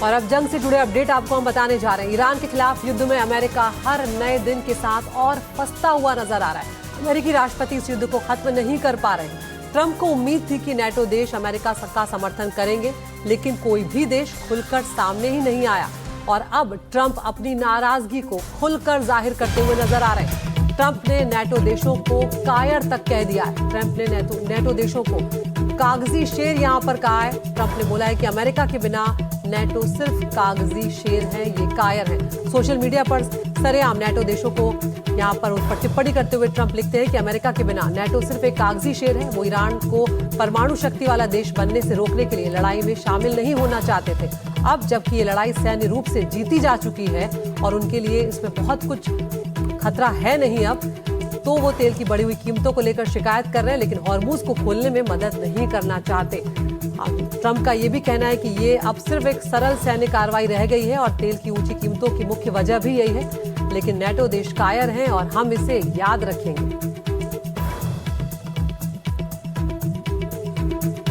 और अब जंग से जुड़े अपडेट आपको हम बताने जा रहे हैं। ईरान के खिलाफ युद्ध में अमेरिका हर नए दिन के साथ और फंसता हुआ नजर आ रहा है। अमेरिकी राष्ट्रपति इस युद्ध को खत्म नहीं कर पा रहे हैं। ट्रंप को उम्मीद थी कि नेटो देश अमेरिका का समर्थन करेंगे, लेकिन कोई भी देश खुलकर सामने ही नहीं आया और अब ट्रंप अपनी नाराजगी को खुलकर जाहिर करते हुए नजर आ रहे हैं। ट्रंप ने नेटो देशों को कायर तक कह दिया है। ट्रंप ने नेटो देशों को कागजी शेर यहां पर कहा है। ट्रंप ने बोला है कि अमेरिका के बिना नेटो सिर्फ कागजी शेर है, ये कायर है। सोशल मीडिया पर सरेआम नेटो देशों को यहां पर उस पर टिप्पणी करते हुए ट्रंप लिखते हैं कि अमेरिका के बिना नेटो सिर्फ एक कागजी शेर है। वो ईरान को परमाणु शक्ति वाला देश बनने से रोकने के लिए लड़ाई में शामिल नहीं होना चाहते थे। अब जबकि ये लड़ाई सैन्य रूप से जीती जा चुकी है और उनके लिए इसमें बहुत कुछ खतरा है नहीं अब, तो वो तेल की बढ़ी हुई कीमतों को लेकर शिकायत कर रहे हैं, लेकिन हॉर्मूज को खोलने में मदद नहीं करना चाहते। ट्रंप का ये भी कहना है कि ये अब सिर्फ एक सरल सैन्य कार्रवाई रह गई है और तेल की ऊंची कीमतों की मुख्य वजह भी यही है, लेकिन नेटो देश कायर हैं और हम इसे याद रखेंगे।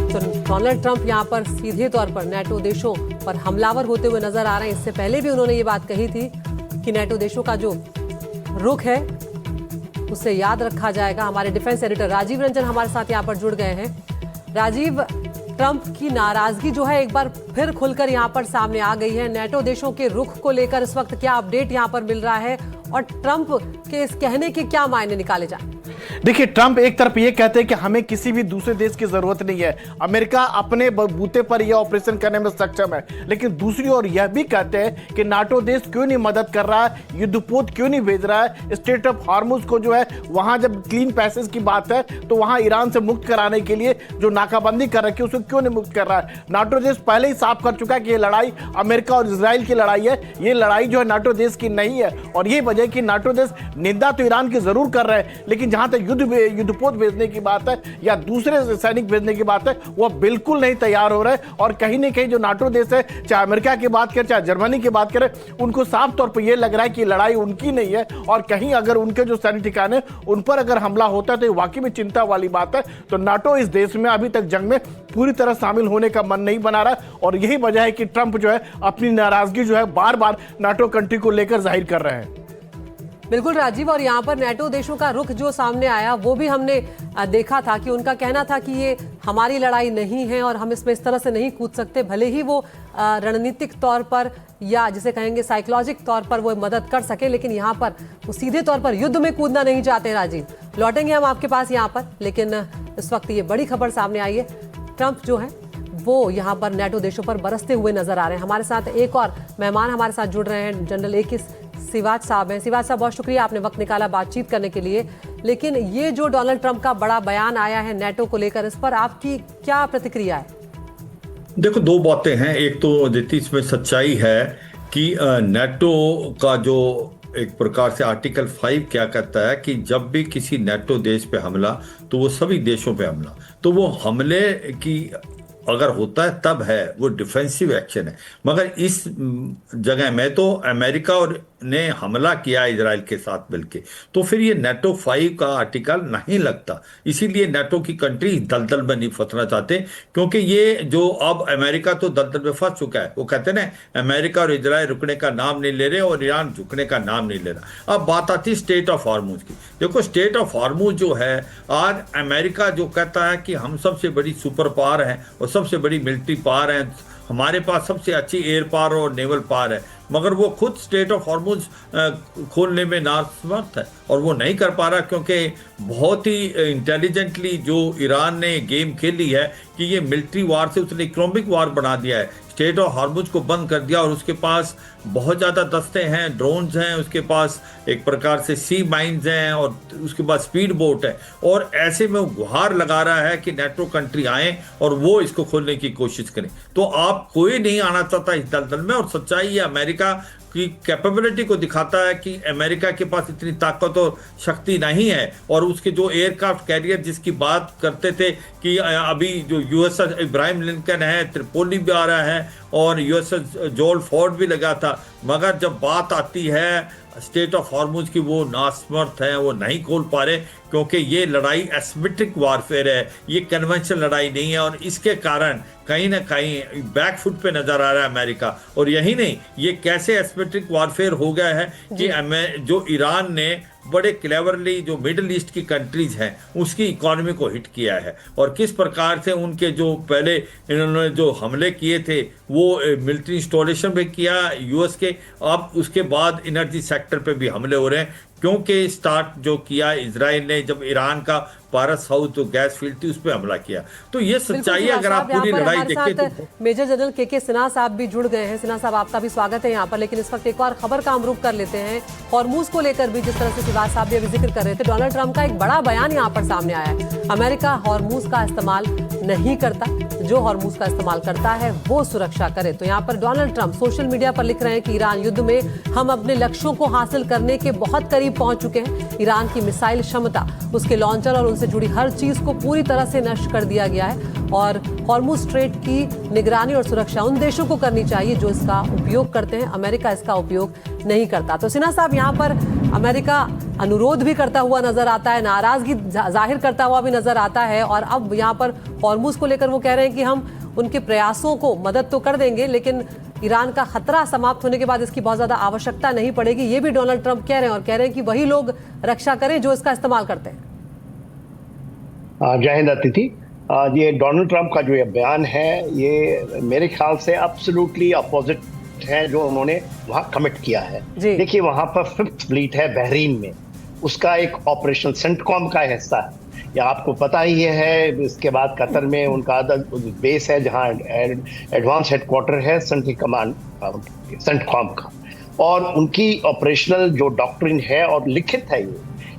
तो डोनाल्ड ट्रंप यहां पर सीधे तौर पर नेटो देशों पर हमलावर होते हुए नजर आ रहे हैं। इससे पहले भी उन्होंने ये बात कही थी कि नेटो देशों का जो रुख है उसे याद रखा जाएगा। हमारे डिफेंस एडिटर राजीव रंजन हमारे साथ यहाँ पर जुड़ गए हैं। राजीव, ट्रंप की नाराजगी जो है एक बार फिर खुलकर यहाँ पर सामने आ गई है। नेटो देशों के रुख को लेकर इस वक्त क्या अपडेट यहाँ पर मिल रहा है और ट्रंप के इस कहने के क्या मायने निकाले जाए? देखिए, ट्रंप एक तरफ ये कहते हैं कि हमें किसी भी दूसरे देश की जरूरत नहीं है, अमेरिका अपने बलबूते पर यह ऑपरेशन करने में सक्षम है, लेकिन दूसरी ओर यह भी कहते हैं कि नाटो देश क्यों नहीं मदद कर रहा है, युद्धपोत क्यों नहीं भेज रहा है। स्ट्रेट ऑफ हॉर्मुज को जो है वहां जब क्लीन पैसेज की बात है तो वहां ईरान से मुक्त कराने के लिए जो नाकाबंदी कर रखी है उसको क्यों नहीं मुक्त कर रहा है। नाटो देश पहले ही साफ कर चुका है कि यह लड़ाई अमेरिका और इसराइल की लड़ाई है, ये लड़ाई जो है नाटो देश की नहीं है। और यही वजह कि नाटो देश निंदा तो ईरान की जरूर कर रहे हैं, लेकिन जहां तक युद्धपोत भेजने की बात है या दूसरे सैनिक भेजने की बात है वो बिल्कुल नहीं तैयार हो रहे। और कहीं ना कहीं जो नाटो देश है, चाहे अमेरिका की बात करें चाहे जर्मनी की बात करें, उनको साफ तौर पर यह लग रहा है कि लड़ाई उनकी नहीं है और कहीं अगर उनके जो सैनिक ठिकाने उन पर अगर हमला होता है तो ये वाकई में चिंता वाली बात है। तो नाटो इस देश में अभी तक जंग में पूरी तरह शामिल होने का मन नहीं बना रहा और यही वजह है कि ट्रंप जो है अपनी नाराजगी जो है बार बार नाटो कंट्री को लेकर जाहिर कर रहे हैं। बिल्कुल राजीव, और यहाँ पर नेटो देशों का रुख जो सामने आया वो भी हमने देखा था कि उनका कहना था कि ये हमारी लड़ाई नहीं है और हम इसमें इस तरह से नहीं कूद सकते। भले ही वो रणनीतिक तौर पर या जिसे कहेंगे साइकोलॉजिक तौर पर वो मदद कर सके, लेकिन यहाँ पर वो सीधे तौर पर युद्ध में कूदना नहीं चाहते। राजीव, लौटेंगे हम आपके पास यहाँ पर, लेकिन इस वक्त ये बड़ी खबर सामने आई है। ट्रंप जो है वो यहाँ पर नेटो देशों पर बरसते हुए नजर आ रहे हैं। हमारे साथ एक और मेहमान हमारे साथ जुड़ रहे हैं, जनरल ए सिवाच साहब हैं। सिवाच साहब, बहुत शुक्रिया, आपने वक्त निकाला बातचीत करने के लिए। लेकिन ये जो डोनाल्ड ट्रंप का बड़ा बयान आया है नेटो को लेकर, इस पर आपकी क्या प्रतिक्रिया है? देखो, दो बातें हैं। एक तो अदिति इसमें सच्चाई है कि नेटो का जो एक प्रकार से आर्टिकल 5 क्या कहता है कि जब भी किसी नेटो देश पे हमला तो वो सभी देशों पे हमला, तो वो हमले की अगर होता है तब है वो डिफेंसिव एक्शन है। मगर इस जगह में तो अमेरिका और ने हमला किया इजराइल के साथ मिलके, तो फिर ये नेटो 5 का आर्टिकल नहीं लगता। इसीलिए नेटो की कंट्री दलदल में नहीं फंसना चाहते, क्योंकि ये जो अब अमेरिका तो दलदल में फंस चुका है। वो कहते हैं ना, अमेरिका और इजराइल रुकने का नाम नहीं ले रहे और ईरान झुकने का नाम नहीं ले रहा। अब बात आती स्टेट ऑफ हॉर्मुज की। देखो, स्टेट ऑफ हॉर्मुज जो है, आज अमेरिका जो कहता है कि हम सबसे बड़ी सुपर पावर हैं और सबसे बड़ी मिलिट्री पावर हैं, हमारे पास सबसे अच्छी एयर पावर और नेवल पावर है, मगर वो खुद स्टेट ऑफ हॉर्मुज खोलने में नासमर्थ है और वो नहीं कर पा रहा, क्योंकि बहुत ही इंटेलिजेंटली जो ईरान ने गेम खेली है कि ये मिलिट्री वार से उसने इकोनॉमिक वार बना दिया है। स्टेट ऑफ हॉर्मुज को बंद कर दिया और उसके पास बहुत ज़्यादा दस्ते हैं, ड्रोन्स हैं, उसके पास एक प्रकार से सी माइंस हैं और उसके पास स्पीड बोट है। और ऐसे में वो गुहार लगा रहा है कि नेटो कंट्री आए और वो इसको खोलने की कोशिश करें। तो आप कोई नहीं आना चाहता इस दलदल में। और सच्चाई है, अमेरिका की कैपेबिलिटी को दिखाता है कि अमेरिका के पास इतनी ताकत और शक्ति नहीं है। और उसके जो एयरक्राफ्ट कैरियर जिसकी बात करते थे कि अभी जो यूएसएस इब्राहिम लिंकन है, त्रिपोली भी आ रहा है और यूएसएस जोल फोर्ड भी लगा था, मगर जब बात आती है स्टेट ऑफ हॉर्मुज की, वो नासमर्थ है, वो नहीं खोल पा रहे, क्योंकि ये लड़ाई एसिमेट्रिक वारफेयर है, ये कन्वेंशनल लड़ाई नहीं है, और इसके कारण कहीं ना कहीं बैकफुट पे नजर आ रहा है अमेरिका। और यही नहीं, ये कैसे एसिमेट्रिक वारफेयर हो गया है कि जो ईरान ने बड़े क्लेवरली जो मिडिल ईस्ट की कंट्रीज हैं उसकी इकोनॉमी को हिट किया है, और किस प्रकार से उनके जो पहले इन्होंने जो हमले किए थे वो मिलिट्री इंस्टॉलेशन पे किया यूएस के, अब उसके बाद एनर्जी सेक्टर पे भी हमले हो रहे हैं, क्योंकि स्टार्ट जो किया इजराइल ने जब ईरान का पारस साउथ जो गैस फील्ड थी उस पर हमला किया। तो ये सच्चाई है। अगर आप पूरी लड़ाई देखें तो मेजर जनरल के सिन्हा साहब भी जुड़ गए हैं। सिन्हा साहब, आपका भी स्वागत है यहाँ पर, लेकिन इस वक्त एक और खबर का हम रुख कर लेते हैं। हॉर्मूज को लेकर भी जिस तरह से सिवाज साहब भी अभी जिक्र कर रहे थे, डोनाल्ड ट्रंप का एक बड़ा बयान यहाँ पर सामने आया है। अमेरिका हॉर्मूज का इस्तेमाल नहीं करता, जो हॉर्मूज का इस्तेमाल करता है वो सुरक्षा करे। तो यहाँ पर डोनाल्ड ट्रंप सोशल मीडिया पर लिख रहे हैं कि ईरान युद्ध में हम अपने लक्ष्यों को हासिल करने के बहुत करीब पहुंच चुके हैं। ईरान की मिसाइल क्षमता, उसके लॉन्चर और उनसे जुड़ी हर चीज को पूरी तरह से नष्ट कर दिया गया है, और हॉर्मूज स्ट्रेट की निगरानी और सुरक्षा उन देशों को करनी चाहिए जो इसका उपयोग करते हैं। अमेरिका इसका उपयोग नहीं करता। तो सिन्हा साहब, यहाँ पर अमेरिका अनुरोध भी करता हुआ नजर आता है, नाराजगी जाहिर करता हुआ भी नजर आता है, और अब यहाँ पर हॉर्मूज को लेकर वो कह रहे हैं कि हम उनके प्रयासों को मदद तो कर देंगे, लेकिन ईरान का खतरा समाप्त होने के बाद इसकी बहुत ज्यादा आवश्यकता नहीं पड़ेगी। ये भी डोनाल्ड ट्रंप कह रहे हैं, और कह रहे हैं कि वही लोग रक्षा करें जो इसका इस्तेमाल करते हैं। जय हिंद अतिथि। ये डोनाल्ड ट्रंप का जो ये बयान है, ये मेरे ख्याल से एब्सोल्युटली अपोजिट है जो उन्होंने वहां कमिट किया है। देखिए, वहां पर 5th फ्लीट है बहरीन में, उसका एक ऑपरेशन सेंटकॉम का हिस्सा है, या आपको पता ही है। इसके बाद कतर में उनका बेस है जहां एडवांस हेडक्वार्टर है सेंटकॉम का, और उनकी ऑपरेशनल जो डॉक्ट्रिन है और लिखित है ये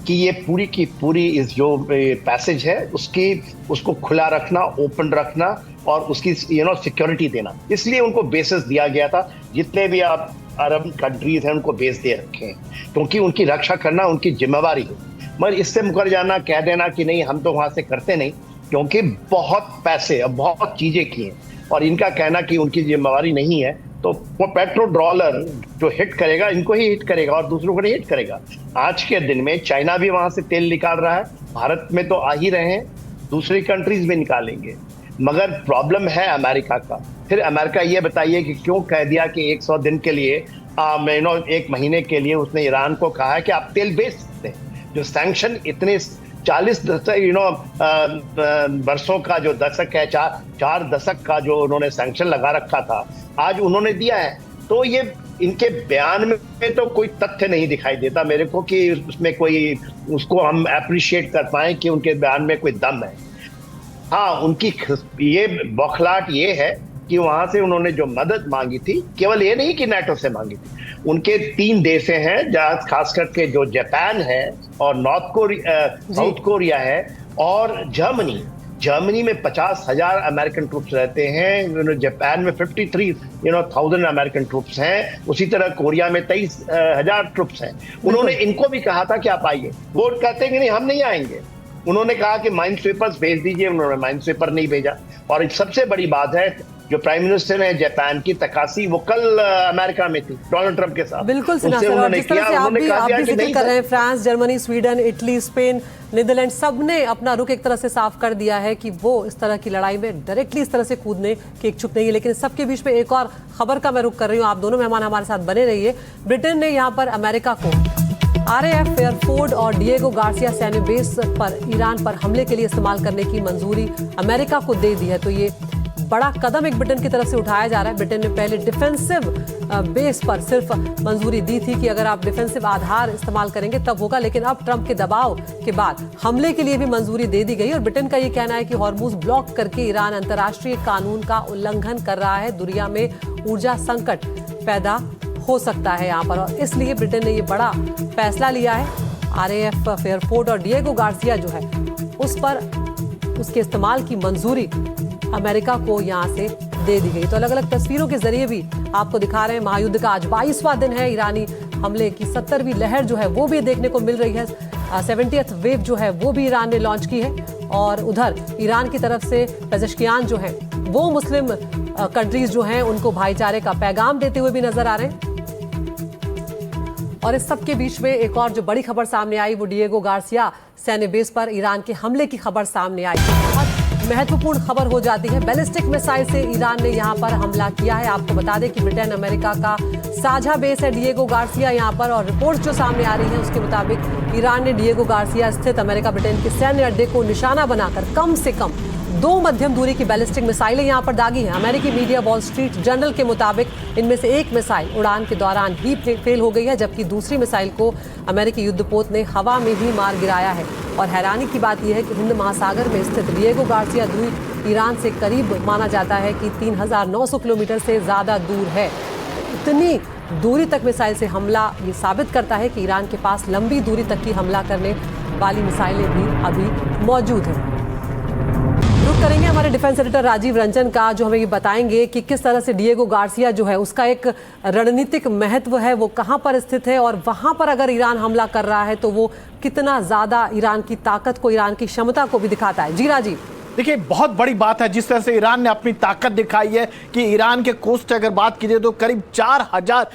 कि ये पूरी की पूरी इस जो पैसेज है उसको खुला रखना, ओपन रखना, और उसकी सिक्योरिटी देना। इसलिए उनको बेसिस दिया गया था। जितने भी आप अरब कंट्रीज हैं उनको बेस दे रखे हैं, क्योंकि उनकी रक्षा करना उनकी जिम्मेवारी है। मगर इससे मुकर जाना, कह देना कि नहीं हम तो वहां से करते नहीं, क्योंकि बहुत पैसे और बहुत चीजें की हैं, और इनका कहना कि उनकी जिम्मेवारी नहीं है, तो वो पेट्रो डॉलर जो हिट करेगा इनको ही हिट करेगा और दूसरों को नहीं हिट करेगा। आज के दिन में चाइना भी वहां से तेल निकाल रहा है, भारत में तो आ ही रहे हैं, दूसरी कंट्रीज में निकालेंगे। मगर प्रॉब्लम है अमेरिका का। फिर अमेरिका ये बताइए कि क्यों कह दिया कि 100 दिन के लिए, 1 महीने के लिए उसने ईरान को कहा है कि आप तेल बेच सकते हैं। जो सैंक्शन इतने 40 वर्षों का जो दशक है, 4 दशक का जो उन्होंने सैंक्शन लगा रखा था, आज उन्होंने दिया है। तो ये इनके बयान में तो कोई तथ्य नहीं दिखाई देता मेरे को कि उसमें कोई उसको हम अप्रिशिएट कर पाए कि उनके बयान में कोई दम है। हाँ, उनकी ये बौखलाहट ये है कि वहां से उन्होंने जो मदद मांगी थी, केवल ये नहीं कि नाटो से मांगी थी, उनके 3 देश हैं जहाँ खास करके जो जापान है और साउथ कोरिया है और जर्मनी में 50,000 अमेरिकन ट्रूप्स रहते हैं, जापान में 53,000 अमेरिकन ट्रूप्स हैं, उसी तरह कोरिया में 23,000 ट्रूप्स हैं। उन्होंने इनको भी कहा था कि आप आइए, वो कहते हैं कि नहीं हम नहीं आएंगे। उन्होंने कहा कि माइंड स्वीपर्स भेज दीजिए, उन्होंने माइंड स्वीपर नहीं भेजा। और सबसे बड़ी बात है, जो प्राइम मिनिस्टर है जापान की तकाशी, वो कल अमेरिका में थी डोनाल्ड ट्रंप के साथ। बिल्कुल जिस तरह से आप भी जिक्र कर रहे हैं, France, Germany, Sweden, Italy, Spain, Netherlands, सबने अपना रुख एक तरह से साफ कर दिया है कि वो इस तरह की लड़ाई में डायरेक्टली इस तरह से कूदने के इच्छुक नहीं है। लेकिन सबके बीच में एक और खबर का मैं रुख कर रही हूँ, आप दोनों मेहमान हमारे साथ बने रहिए। ब्रिटेन ने यहाँ पर अमेरिका को RAF फेयरफोर्ड और डिएगो गार्सिया सैन्य बेस पर ईरान पर हमले के लिए इस्तेमाल करने की मंजूरी अमेरिका को दे दी है। तो ये बड़ा कदम एक ब्रिटेन की तरफ से उठाया जा रहा है। ब्रिटेन ने पहले डिफेंसिव बेस पर सिर्फ मंजूरी दी थी कि अगर आप डिफेंसिव आधार इस्तेमाल करेंगे तब होगा, लेकिन अब ट्रंप के दबाव के बाद हमले के लिए भी मंजूरी दे दी गई। और ब्रिटेन का ये कहना है कि हॉर्मूज ब्लॉक करके ईरान अंतर्राष्ट्रीय कानून का उल्लंघन कर रहा है, दुनिया में ऊर्जा संकट पैदा हो सकता है यहाँ पर, और इसलिए ब्रिटेन ने ये बड़ा फैसला लिया है। RAF फेयरफोर्ड और डिएगो गार्सिया जो है उस पर उसके इस्तेमाल की मंजूरी अमेरिका को यहाँ से दे दी गई। तो अलग अलग तस्वीरों के जरिए भी आपको दिखा रहे हैं। महायुद्ध का आज 22वां दिन है। ईरानी हमले की 70वीं लहर जो है वो भी देखने को मिल रही है। 70th वेव जो है वो भी ईरान ने लॉन्च की है, और उधर ईरान की तरफ से पेज़ेश्कियान जो हैं वो मुस्लिम कंट्रीज जो हैं उनको भाईचारे का पैगाम देते हुए भी नजर आ रहे हैं। और इस सब के बीच में एक और जो बड़ी खबर सामने आई वो डिएगो गार्सिया सैन्य बेस पर ईरान के हमले की खबर सामने आई। बहुत महत्वपूर्ण खबर हो जाती है। बैलिस्टिक मिसाइल से ईरान ने यहां पर हमला किया है। आपको बता दें कि ब्रिटेन अमेरिका का साझा बेस है डिएगो गार्सिया यहां पर, और रिपोर्ट्स जो सामने आ रही हैं उसके मुताबिक ईरान ने डिएगो गार्सिया स्थित अमेरिका ब्रिटेन के सैन्य अड्डे को निशाना बनाकर कम से कम 2 मध्यम दूरी की बैलिस्टिक मिसाइलें यहां पर दागी हैं। अमेरिकी मीडिया वॉल स्ट्रीट जर्नल के मुताबिक इनमें से एक मिसाइल उड़ान के दौरान ही फेल हो गई है, जबकि दूसरी मिसाइल को अमेरिकी युद्धपोत ने हवा में ही मार गिराया है। और हैरानी की बात यह है कि हिंद महासागर में स्थित डिएगो गार्सिया द्वीप ईरान से करीब माना जाता है कि 3900 किलोमीटर से ज़्यादा दूर है। इतनी दूरी तक मिसाइल से हमला ये साबित करता है कि ईरान के पास लंबी दूरी तक की हमला करने वाली मिसाइलें भी अभी मौजूद हैं। रुक करेंगे हमारे डिफेंस एडिटर राजीव रंजन का, जो हमें ये बताएंगे कि किस तरह से डिएगो गार्सिया जो है उसका एक रणनीतिक महत्व है, वो कहां पर स्थित है और वहां पर अगर ईरान हमला कर रहा है तो वो कितना ज्यादा ईरान की ताकत को, ईरान की क्षमता को भी दिखाता है। जी राजीव। देखिए, बहुत बड़ी बात है जिस तरह से ईरान ने अपनी ताकत दिखाई है कि ईरान के कोस्ट अगर बात कीजिए तो करीब 4000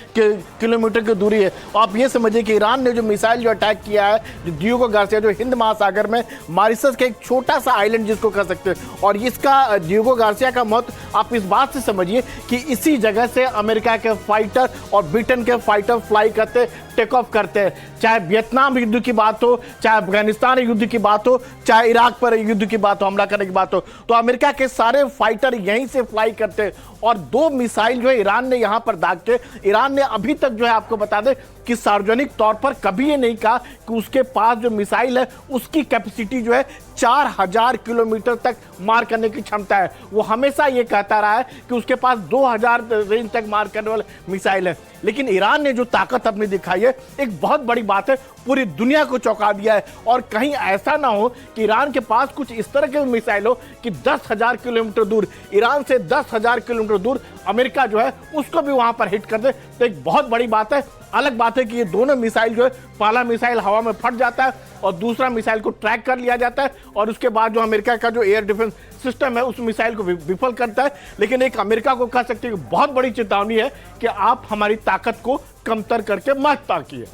किलोमीटर की दूरी है। आप ये समझिए कि ईरान ने जो मिसाइल जो अटैक किया है जो डिएगो गार्सिया, जो हिंद महासागर में मॉरिशस के एक छोटा सा आइलैंड जिसको कह सकते हैं, और इसका डिएगो गार्सिया का महत्व आप इस बात से समझिए कि इसी जगह से अमेरिका के फाइटर और ब्रिटेन के फाइटर फ्लाई करते, टेक ऑफ करते हैं। चाहे वियतनाम युद्ध की बात हो, चाहे अफगानिस्तान युद्ध की बात हो, चाहे इराक पर युद्ध की बात हो, हमला करने की बात हो, तो अमेरिका के सारे फाइटर यहीं से फ्लाई करते हैं। और 2 मिसाइल जो है ईरान ने यहां पर दाग के, ईरान ने अभी तक जो है आपको बता दें कि सार्वजनिक तौर पर कभी ये नहीं कहा कि उसके पास जो मिसाइल है उसकी कैपेसिटी जो है 4000 किलोमीटर तक मार करने की क्षमता है। वो हमेशा ये कहता रहा है कि उसके पास 2000 रेंज तक मार करने वाले मिसाइल है। लेकिन ईरान ने जो ताकत अपनी दिखाई है, एक बहुत बड़ी बात है, पूरी दुनिया को चौंका दिया है। और कहीं ऐसा ना हो कि ईरान के पास कुछ इस तरह के मिसाइल हो कि 10,000 किलोमीटर दूर, ईरान से 10,000 किलोमीटर दूर अमेरिका जो है उसको भी वहां पर हिट कर दे, तो एक बहुत बड़ी बात है। अलग बात है कि ये दोनों मिसाइल जो है, पहला मिसाइल हवा में फट जाता है और दूसरा मिसाइल को ट्रैक कर लिया जाता है, और उसके बाद जो अमेरिका का जो एयर डिफेंस सिस्टम है उस मिसाइल को विफल करता है। लेकिन एक अमेरिका को कह सकते हैं कि बहुत बड़ी चेतावनी है कि आप हमारी ताकत को कमतर करके मत ताकिए।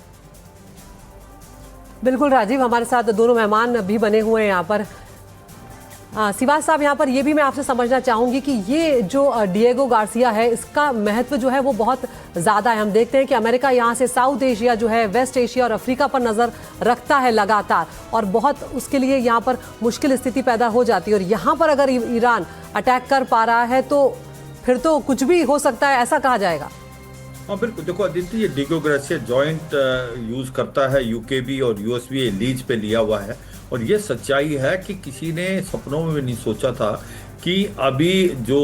बिल्कुल राजीव, हमारे साथ दोनों मेहमान भी बने हुए हैं यहाँ पर। सिवाज साहब, यहाँ पर ये भी मैं आपसे समझना चाहूंगी कि ये जो डिएगो गार्सिया है इसका महत्व जो है वो बहुत ज़्यादा है। हम देखते हैं कि अमेरिका यहाँ से साउथ एशिया जो है, वेस्ट एशिया और अफ्रीका पर नज़र रखता है लगातार, और बहुत उसके लिए यहाँ पर मुश्किल स्थिति पैदा हो जाती है। और यहाँ पर अगर ईरान अटैक कर पा रहा है तो फिर तो कुछ भी हो सकता है, ऐसा कहा जाएगा। हाँ बिल्कुल, देखो आदित्य, ये डिएगो गार्सिया जॉइंट यूज करता है, यूके भी और यूएस भी लीज पे लिया हुआ है। और ये सच्चाई है कि किसी ने सपनों में भी नहीं सोचा था कि अभी जो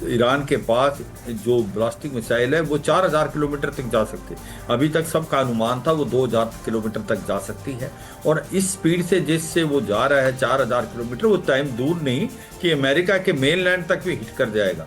ईरान के पास जो ब्लास्टिक मिसाइल है वो 4000 किलोमीटर तक जा सकती है। अभी तक सबका अनुमान था वो 2000 किलोमीटर तक जा सकती है। और इस स्पीड से जिससे वो जा रहा है 4000 किलोमीटर, वो टाइम दूर नहीं कि अमेरिका के मेनलैंड तक भी हिट कर जाएगा।